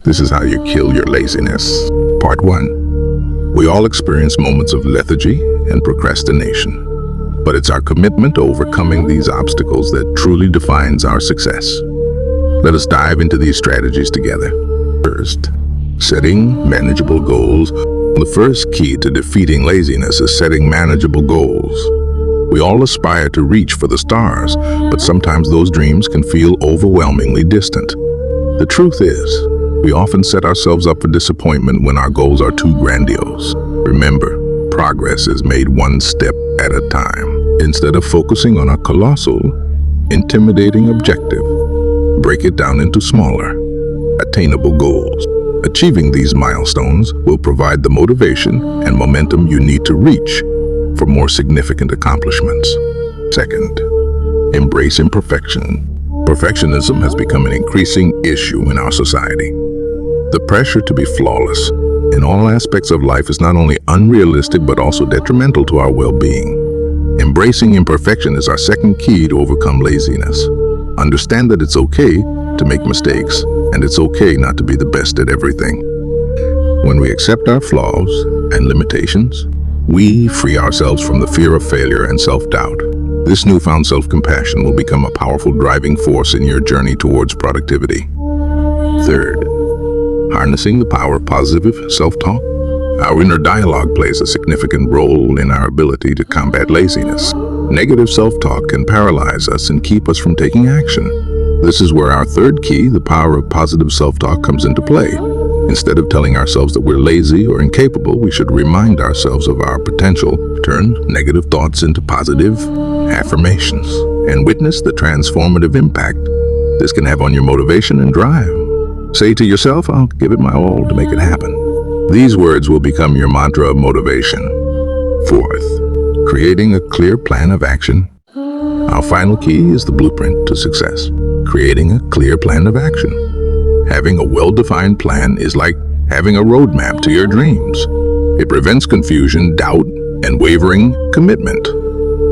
This is how you kill your laziness. Part 1. We all experience moments of lethargy and procrastination, but it's our commitment to overcoming these obstacles that truly defines our success. Let us dive into these strategies together. First, setting manageable goals. The first key to defeating laziness is setting manageable goals. We all aspire to reach for the stars, but sometimes those dreams can feel overwhelmingly distant. The truth is, we often set ourselves up for disappointment when our goals are too grandiose. Remember, progress is made one step at a time. Instead of focusing on a colossal, intimidating objective, break it down into smaller, attainable goals. Achieving these milestones will provide the motivation and momentum you need to reach for more significant accomplishments. Second, embrace imperfection. Perfectionism has become an increasing issue in our society. The pressure to be flawless in all aspects of life is not only unrealistic but also detrimental to our well-being. Embracing imperfection is our second key to overcome laziness. Understand that it's okay to make mistakes, and it's okay not to be the best at everything. When we accept our flaws and limitations, we free ourselves from the fear of failure and self-doubt. This newfound self-compassion will become a powerful driving force in your journey towards productivity. Third, harnessing the power of positive self-talk. Our inner dialogue plays a significant role in our ability to combat laziness. Negative self-talk can paralyze us and keep us from taking action. This is where our third key, the power of positive self-talk, comes into play. Instead of telling ourselves that we're lazy or incapable, we should remind ourselves of our potential, turn negative thoughts into positive affirmations, and witness the transformative impact this can have on your motivation and drive. Say to yourself, I'll give it my all to make it happen. These words will become your mantra of motivation. Fourth, creating a clear plan of action. Our final key is the blueprint to success. Creating a clear plan of action. Having a well-defined plan is like having a roadmap to your dreams. It prevents confusion, doubt, and wavering commitment.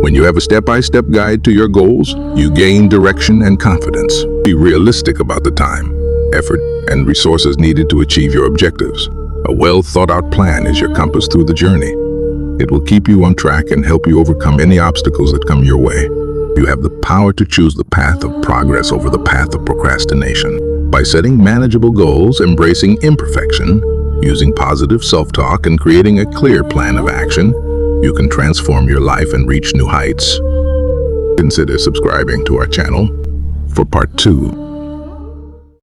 When you have a step-by-step guide to your goals, you gain direction and confidence. Be realistic about the time, effort, and resources needed to achieve your objectives. A well-thought-out plan is your compass through the journey. It will keep you on track and help you overcome any obstacles that come your way. You have the power to choose the path of progress over the path of procrastination. By setting manageable goals, embracing imperfection, using positive self-talk, and creating a clear plan of action, you can transform your life and reach new heights. Consider subscribing to our channel for part 2.